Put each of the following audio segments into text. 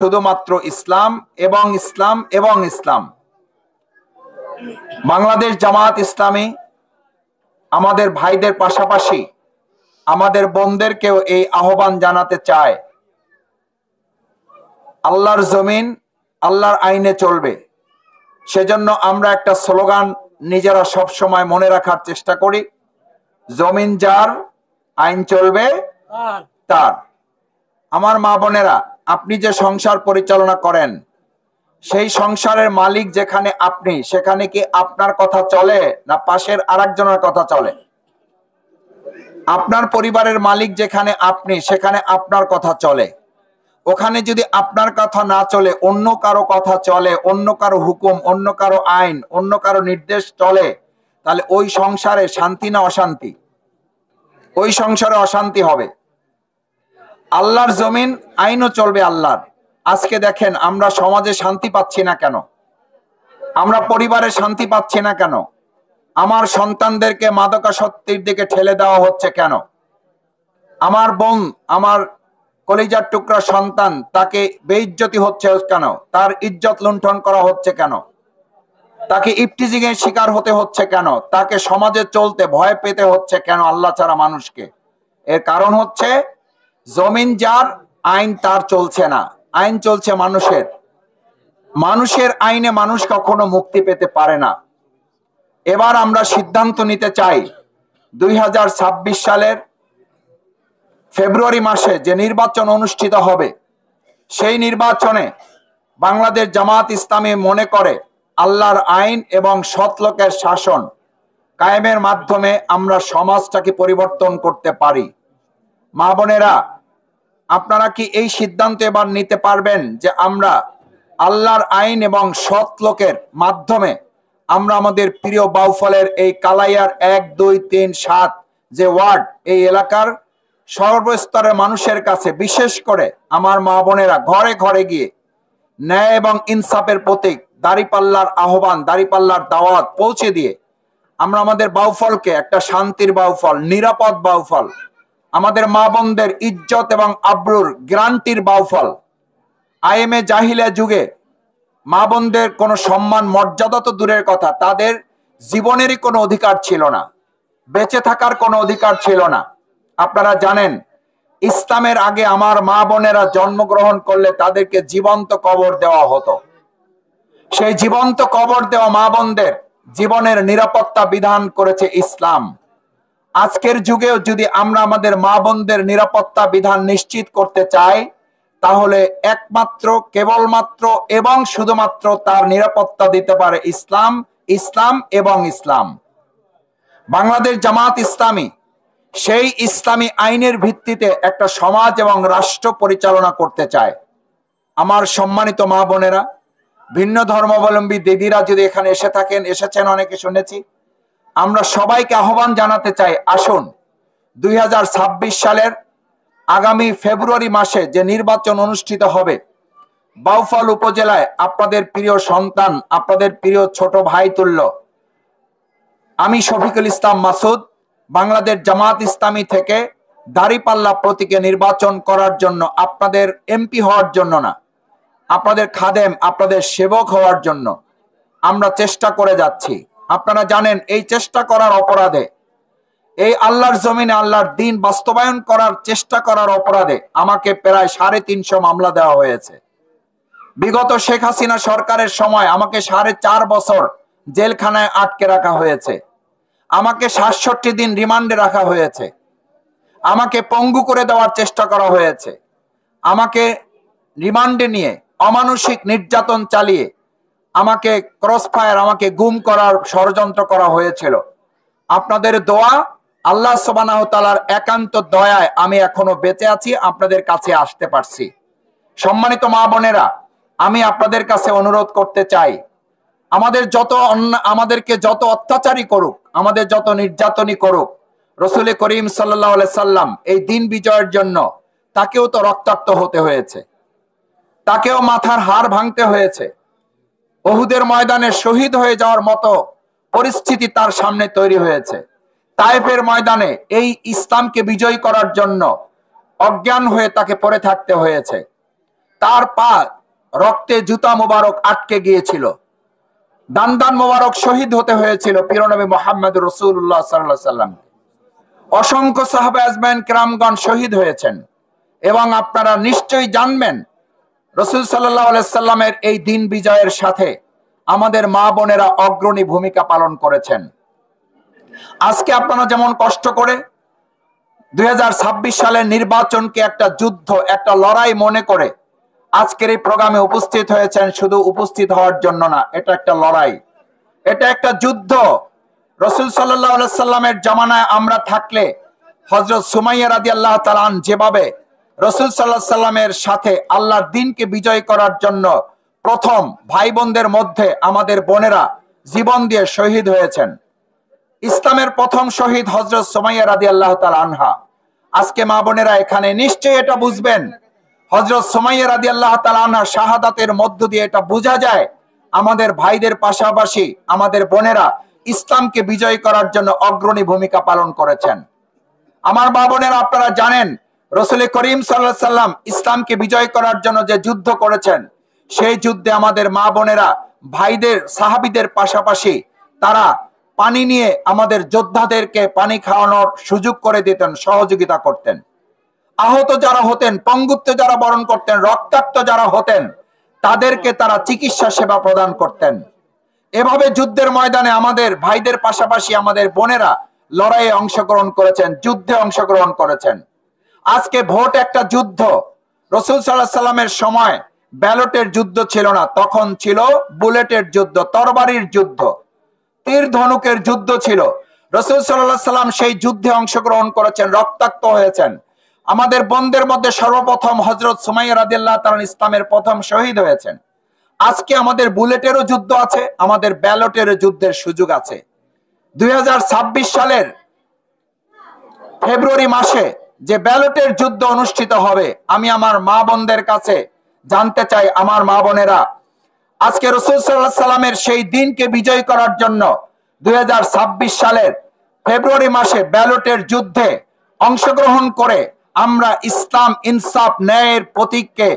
শুধুমাত্র ইসলাম এবং ইসলাম এবং ইসলাম। বাংলাদেশ জামাত ইসলামী আমাদের ভাইদের পাশাপাশি আমাদের বোনদেরকেও এই আহ্বান জানাতে চায়, আল্লাহর জমিন আল্লাহর আইনে চলবে। সেজন্য আমরা একটা স্লোগান নিজেরা সব সময় মনে রাখার চেষ্টা করি, জমিন যার, আইন চলবে তার। আমার মা বোনেরা, আপনি যে সংসার পরিচালনা করেন, সেই সংসারের মালিক যেখানে আপনি, সেখানে কি আপনার কথা চলে না পাশের আরেকজনের কথা চলে? আপনার পরিবারের মালিক যেখানে আপনি, সেখানে আপনার কথা চলে। ওখানে যদি আপনার কথা না চলে, অন্য কারো কথা চলে, অন্য কারো হুকুম, অন্য কারো আইন, অন্য কারো নির্দেশ চলে, তাহলে ওই সংসারে শান্তি না অশান্তি? ওই সংসারে অশান্তি হবে। আল্লাহর জমিন, আইনও চলবে আল্লাহর। আজকে দেখেন আমরা সমাজে শান্তি পাচ্ছি না কেন? আমরা পরিবারে শান্তি পাচ্ছি না কেন? আমার সন্তানদেরকে মাদকাসক্তির দিকে ঠেলে দেওয়া হচ্ছে কেন? আমার বোন, আমার কলিজার টুকরা সন্তান, তাকে বেইজ্জতি হচ্ছে কেন? তার ইজ্জত লুণ্ঠন করা হচ্ছে কেন? তাকে ইফটিজিং এর শিকার হতে হচ্ছে কেন? তাকে সমাজে চলতে ভয় পেতে হচ্ছে কেন আল্লাহ ছাড়া মানুষকে? এর কারণ হচ্ছে জমিন যার, আইন তার চলছে না। আইন চলছে মানুষের। মানুষের আইনে মানুষ কখনো মুক্তি পেতে পারে না। এবার আমরা সিদ্ধান্ত নিতে চাই, 2026 সালের ফেব্রুয়ারি মাসে যে নির্বাচন অনুষ্ঠিত হবে, সেই নির্বাচনে বাংলাদেশ জামাত ইসলামী মনে করে আল্লাহর আইন এবং সৎ লোকের শাসন কায়েমের মাধ্যমে আমরা সমাজটাকে পরিবর্তন করতে পারি। মা বোনেরা, আপনারা কি এই সিদ্ধান্ত এবার নিতে পারবেন যে আমরা আল্লাহর আইন এবং সৎ লোকের মাধ্যমে আমরা আমাদের প্রিয় বাউফলের এই কালাইয়ার 1, 2, 3, 7 যে ওয়ার্ড, এই এলাকার সর্বস্তরের মানুষের কাছে, বিশেষ করে আমার মা বোনেরা ঘরে ঘরে গিয়ে ন্যায় এবং ইনসাফের প্রতীক দাঁড়িপাল্লার আহ্বান, দাঁড়িপাল্লার দাওয়াত পৌঁছে দিয়ে আমরা আমাদের বাউফলকে একটা শান্তির বাউফল, নিরাপদ বাউফল, আমাদের মা বোনদের ইজ্জত এবং আব্রুর গ্যারান্টির বাউফল। আইএমএ জাহিলিয়া যুগে মা বোনদের কোনো সম্মান মর্যাদা তো দূরের কথা, তাদের জীবনেরই কোনো অধিকার ছিল না, বেঁচে থাকার কোনো অধিকার ছিল না। আপনারা জানেন, ইসলামের আগে আমার মা বোনেরা জন্মগ্রহণ করলে তাদেরকে জীবন্ত কবর দেওয়া হতো। সেই জীবন্ত কবর দেওয়া মা বোনদের জীবনের নিরাপত্তা বিধান করেছে ইসলাম। আজকের যুগেও যদি আমরা আমাদের মা বোনদের নিরাপত্তা বিধান নিশ্চিত করতে চাই, তাহলে একমাত্র, কেবলমাত্র এবং শুধুমাত্র তার নিরাপত্তা দিতে পারে ইসলাম, ইসলাম এবং ইসলাম। বাংলাদেশ জামাত ইসলামী সেই ইসলামী আইনের ভিত্তিতে একটা সমাজ এবং রাষ্ট্র পরিচালনা করতে চায়। আমার সম্মানিত মা বোনেরা, ভিন্ন ধর্মাবলম্বী দিদিরা যদি এখানে এসে থাকেন, এসেছেন অনেকে শুনেছি, আমরা সবাইকে আহ্বান জানাতে চাই, আসুন 2026 সালের আগামী ফেব্রুয়ারি মাসে যে নির্বাচন অনুষ্ঠিত হবে, বাউফল উপজেলায় আপনাদের প্রিয় সন্তান, আপনাদের প্রিয় ছোট ভাই তুল্য আমি শফিকুল ইসলাম মাসুদ বাংলাদেশ জামাত ইসলামী থেকে দাঁড়িপাল্লা প্রতীকে নির্বাচন করার জন্য, আপনাদের এমপি হওয়ার জন্য না, আপনাদের খাদেম, আপনাদের সেবক হওয়ার জন্য আমরা চেষ্টা করে যাচ্ছি। আপনারা জানেন, এই চেষ্টা করার অপরাধে, এই আল্লাহর জমিনে আল্লাহর দ্বীন বাস্তবায়ন করার চেষ্টা করার অপরাধে আমাকে প্রায় 350 মামলা দেওয়া হয়েছে। বিগত শেখ হাসিনা সরকারের সময় আমাকে 4.5 বছর জেলখানায় আটকে রাখা হয়েছে। আমাকে 67 দিন রিমান্ডে রাখা হয়েছে। আমাকে পঙ্গু করে দেওয়ার চেষ্টা করা হয়েছে। আমাকে রিমান্ডে নিয়ে অমানসিক নির্যাতন চালিয়ে আমাকে ক্রসফায়ার, আমাকে গুম করার ষড়যন্ত্র করা হয়েছিল। আপনাদের দোয়া, আল্লাহ সুবহানাহু ওয়া তাআলার একান্ত দয়ায় আমি এখনো বেঁচে আছি, আপনাদের কাছে আসতে পারছি। সম্মানিত মা বোনেরা, আমি আপনাদের কাছে অনুরোধ করতে চাই, আমাদেরকে যত অত্যাচারী করুক, আমাদের যত নির্যাতনই করুক, রাসূল করিম সাল্লাল্লাহু আলাইহি সাল্লাম এই দিন বিজয়ের জন্য তাকেও তো রক্তাক্ত হতে হয়েছে, তাকেও মাথার হাড় ভাঙতে হয়েছে। উহুদের ময়দানে শহীদ হয়ে যাওয়ার মতো পরিস্থিতি তার সামনে তৈরি হয়েছে। তায়েফের ময়দানে এই ইসলামকে বিজয়ী করার জন্য অজ্ঞান হয়ে তাকে পড়ে থাকতে হয়েছে। তার পা রক্তে জুতা মোবারক আটকে গিয়েছিল, দান মোবারক শহীদ হতে হয়েছিল প্রিয়নবী মুহাম্মদ রাসূলুল্লাহ সাল্লাল্লাহু আলাইহি সাল্লাম। অসংখ্য সাহাবা আজমাইন কেরামগণ শহীদ হয়েছেন এবং আপনারা নিশ্চয়ই জানবেন রাসূল সাল্লাল্লাহু আলাইহি সাল্লামের এই দিন বিজয়ের সাথে আমাদের মা বোনেরা অগ্রণী ভূমিকা পালন করেছেন। আজকে আপনারা যেমন কষ্ট করে 2026 সালের নির্বাচনকে একটা যুদ্ধ, একটা লড়াই মনে করে আজকের এই প্রোগ্রামে উপস্থিত হয়েছেন, শুধু উপস্থিত হওয়ার জন্য না, এটা একটা লড়াই, এটা একটা যুদ্ধ। রাসূল সাল্লাল্লাহু আলাইহি সাল্লামের জামানায় আমরা থাকলে হযরত সুমাইয়া রাদিয়াল্লাহু তাআলা যেভাবে রাসূল সাল্লাল্লাহু আলাইহি সাল্লামের সাথে আল্লাহর দ্বীনকে বিজয় করার জন্য প্রথম ভাই বোনদের মধ্যে আমাদের বোনেরা জীবন দিয়ে শহীদ হয়েছেন। ইসলামের প্রথম শহীদ হযরত সুমাইয়া রাদিয়াল্লাহু তাআলা আনহা। আজকে মা বোনেরা এখানে নিশ্চয়ই এটা বুঝবেন, হযরত সুমাইয়া রাদিয়াল্লাহু তাআলা আনহা শাহাদাতের মধ্য দিয়ে এটা বোঝা যায় আমাদের ভাইদের পাশাপাশি আমাদের বোনেরা ইসলামকে বিজয় করার জন্য অগ্রণী ভূমিকা পালন করেছেন। আমার মা বোনেরা, আপনারা জানেন রাসূল করিম সাল্লাল্লাহু আলাইহি সাল্লাম ইসলামকে বিজয় করার জন্য যে যুদ্ধ করেছেন, সেই যুদ্ধে আমাদের মা বোনেরা ভাইদের সাহাবীদের পাশাপাশি তারা পানি নিয়ে আমাদের যোদ্ধাদেরকে পানি খাওয়ানোর সুযোগ করে দিতেন, সহযোগিতা করতেন। আহত যারা হতেন, পঙ্গুত্ব যারা বরণ করতেন, রক্তাক্ত যারা হতেন, তাদেরকে তারা চিকিৎসা সেবা প্রদান করতেন। এভাবে যুদ্ধের ময়দানে আমাদের ভাইদের পাশাপাশি আমাদের বোনেরা লড়াইয়ে অংশগ্রহণ করেছেন, যুদ্ধে অংশগ্রহণ করেছেন। আজকে ভোট একটা যুদ্ধ। রাসূল সাল্লাল্লাহু আলাইহি সাল্লামের সময় ব্যালটের যুদ্ধ ছিল না, তখন ছিল বুলেটের যুদ্ধ, তরবারির যুদ্ধ, তীর ধনুকের যুদ্ধ ছিল। রাসূল সাল্লাল্লাহু আলাইহি সাল্লাম সেই যুদ্ধে অংশগ্রহণ করেছেন, রক্তাক্ত হয়েছেন। আমাদের বোনদের মধ্যে সর্বপ্রথম হযরত সুমাইয়া রাদিয়াল্লাহু তাআলা ইসলামের প্রথম শহীদ হয়েছেন। আজকে আমাদের বুলেটেরও যুদ্ধ আছে, আমাদের ব্যালটেরও যুদ্ধের সুযোগ আছে। 2026 সালের ফেব্রুয়ারি মাসে যে ব্যালটের যুদ্ধ অনুষ্ঠিত হবে, আমি আমার মা বোনদের কাছে জানতে চাই, আমার মা বোনেরা, আজকে রাসূল সাল্লাল্লাহু আলাইহি সাল্লামের সেই দিনকে বিজয় করার জন্য 2026 সালের ফেব্রুয়ারি মাসে ব্যালটের যুদ্ধে অংশগ্রহণ করে আমরা ইসলাম, ইনসাফ, ন্যায়ের প্রতীককে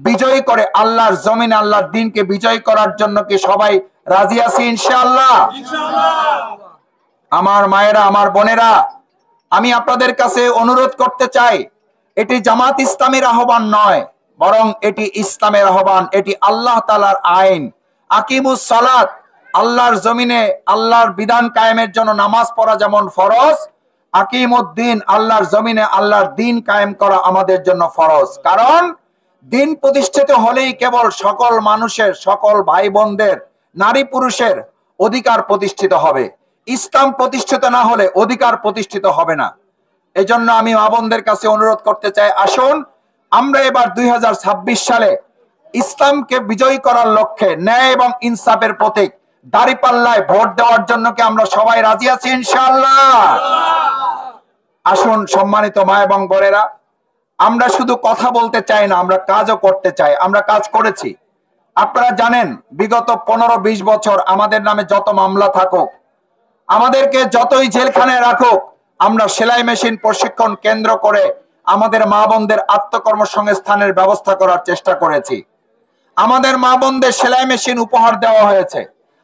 বিজয়ী করে আল্লাহর জমিনে আল্লাহর দ্বীনকে বিজয় করার জন্য কি সবাই রাজি আছি ইনশাআল্লাহ? আমার মায়েরা, আমার বোনেরা, আমি আপনাদের কাছে অনুরোধ করতে চাই, এটি জামাত ইসলামের আহ্বান নয়, বরং এটি ইসলামের আহ্বান, এটি আল্লাহ তাআলার আইন। আকিমুস সালাত, আল্লাহর জমিনে আল্লাহর বিধান কায়েমের জন্য নামাজ পড়া যেমন ফরজ, আকিমুদ্দিন, আল্লাহর জমিনে আল্লাহর দ্বীন কায়েম করা আমাদের জন্য ফরজ। কারণ দ্বীন প্রতিষ্ঠিত হলেই কেবল সকল মানুষের, সকল ভাই বোনদের, নারী পুরুষের অধিকার প্রতিষ্ঠিত হবে। ইসলাম প্রতিষ্ঠিত না হলে অধিকার প্রতিষ্ঠিত হবে না। এজন্য আমি মা বোনদের কাছে অনুরোধ করতে চাই, আসুন আমরা এবার 2026 সালে ইসলামকে বিজয়ী করার লক্ষ্যে ন্যায় এবং ইনসাফের প্রতীক দাঁড়িপাল্লায় ভোট দেওয়ার জন্য কি আমরা সবাই রাজি আছি ইনশাআল্লাহ? আসুন সম্মানিত মা এবং বোনেরা, আমরা শুধু কথা বলতে চাই না, আমরা কাজও করতে চাই। আমরা কাজ করেছি। আপনারা জানেন বিগত 15-20 বছর আমাদের নামে যত মামলা থাকুক, আমাদেরকে যতই জেলখানায় রাখুক, আমরা সেলাই মেশিন প্রশিক্ষণ কেন্দ্র করে আমাদের মা বোনদের আত্মকর্মসংস্থানের ব্যবস্থা করার চেষ্টা করেছি। আমাদের মা বোনদের সেলাই মেশিন উপহার দেওয়া হয়েছে।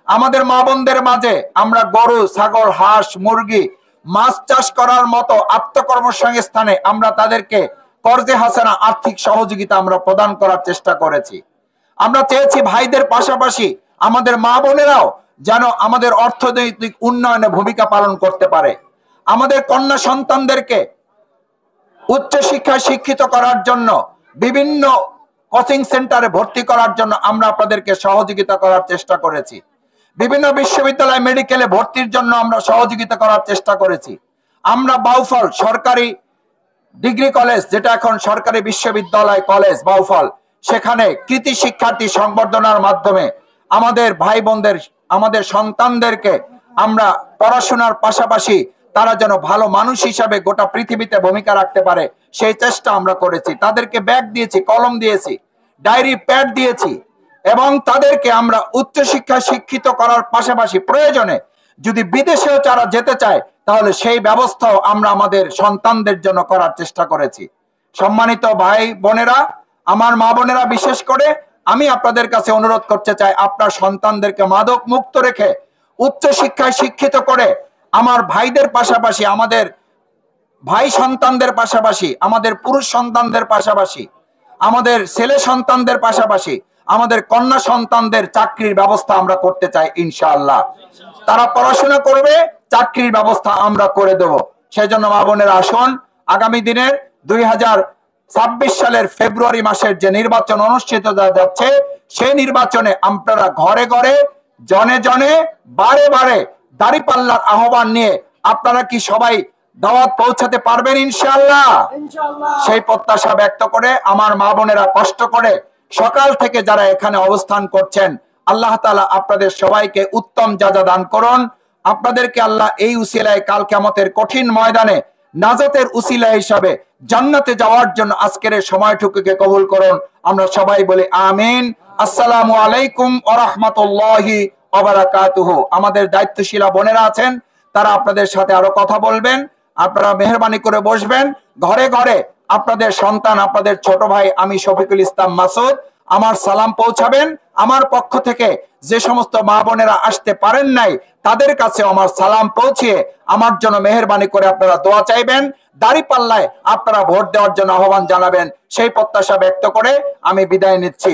আমাদের মা বোনদের মাঝে আমরা গরু, ছাগল, হাঁস, মুরগি, মাছ চাষ করার মতো আত্মকর্মসংস্থানে আমরা তাদেরকে কর্জে হাসানা আর্থিক সহযোগিতা আমরা প্রদান করার চেষ্টা করেছি। আমরা চেয়েছি ভাইদের পাশাপাশি আমাদের মা বোনেরাও যেন আমাদের অর্থনৈতিক উন্নয়নে ভূমিকা পালন করতে পারে। আমাদের কন্যা সন্তানদেরকে উচ্চ শিক্ষায় শিক্ষিত করার জন্য বিভিন্ন কোচিং সেন্টারে ভর্তি করার জন্য আমরা আপনাদেরকে সহযোগিতা করার চেষ্টা করেছি। বিভিন্ন বিশ্ববিদ্যালয়, মেডিকেলে ভর্তির জন্য আমরা সহযোগিতা করার চেষ্টা করেছি। আমরা বাউফল সরকারি ডিগ্রি কলেজ, যেটা এখন সরকারি বিশ্ববিদ্যালয় কলেজ বাউফল, সেখানে কৃতি শিক্ষার্থী সংবর্ধনার মাধ্যমে আমাদের ভাই বোনদের, আমাদের সন্তানদেরকে আমরা পড়াশোনার পাশাপাশি তারা যেন ভালো মানুষ হিসাবে গোটা পৃথিবীতে ভূমিকা রাখতে পারে, সেই চেষ্টা আমরা করেছি। তাদেরকে ব্যাগ দিয়েছি, কলম দিয়েছি, ডায়েরি, প্যাড দিয়েছি এবং তাদেরকে আমরা উচ্চশিক্ষা শিক্ষিত করার পাশাপাশি প্রয়োজনে যদি বিদেশেও যারা যেতে চায় তাহলে সেই ব্যবস্থাও আমরা আমাদের সন্তানদের জন্য করার চেষ্টা করেছি। সম্মানিত ভাই বোনেরা, আমার মা বোনেরা, বিশেষ করে আমি আপনাদের কাছে অনুরোধ করতে চাই, আপনার সন্তানদেরকে মাদক মুক্ত রেখে উচ্চ শিক্ষায় শিক্ষিত করে আমার ভাইদের পাশাপাশি, আমাদের ভাই সন্তানদের পাশাপাশি, আমাদের পুরুষ সন্তানদের পাশাপাশি, আমাদের ছেলে সন্তানদের পাশাপাশি আমাদের কন্যা সন্তানদের চাকরির ব্যবস্থা আমরা করতে চাই ইনশাআল্লাহ। তারা পড়াশোনা করবে, চাকরির ব্যবস্থা আমরা করে দেব। সেই জন্য মা বোনের আসুন, আগামী দিনের 2026 সালের ফেব্রুয়ারি মাসের যে নির্বাচন অনুষ্ঠিত যাচ্ছে, সেই নির্বাচনে আপনারা ঘরে ঘরে, জনে জনে, বারে বারে দাঁড়িপাল্লার আহ্বান নিয়ে আপনারা কি সবাই দাওয়াত পৌঁছাতে পারবেন ইনশাআল্লাহ? সেই প্রত্যাশা ব্যক্ত করে আমার মা বোনেরা কষ্ট করে সকাল থেকে যারা এখানে অবস্থান করছেন, আল্লাহ তাআলা আপনাদের সবাইকে উত্তম জাযা দান করুন। আপনাদেরকে আল্লাহ এই উসিলায় কাল কিয়ামতের কঠিন ময়দানে নাজাতের উসিলা হিসাবে জান্নাতে যাওয়ার জন্য আজকের এই সময়টুকুকে কবুল করুন। আমরা সবাই বলি আমিন। আসসালামু আলাইকুম ওয়া রাহমাতুল্লাহি ওয়া বারাকাতুহু। আমাদের দায়িত্বশীলা বোনেরা আছেন, তারা আপনাদের সাথে আরো কথা বলবেন। আপনারা মেহরবানি করে বসবেন। ঘরে ঘরে আপনাদের সন্তান, আপনাদের ছোট ভাই আমি শফিকুল ইসলাম মাসুদ আমার সালাম পৌঁছাবেন। আমার পক্ষ থেকে যে সমস্ত মা বোনেরা আসতে পারেন নাই, তাদের কাছে আমার সালাম পৌঁছিয়ে আমার জন্য মেহরবানি করে আপনারা দোয়া চাইবেন। দাঁড়িপাল্লায় আপনারা ভোট দেওয়ার জন্য আহ্বান জানাবেন, সেই প্রত্যাশা ব্যক্ত করে আমি বিদায় নিচ্ছি।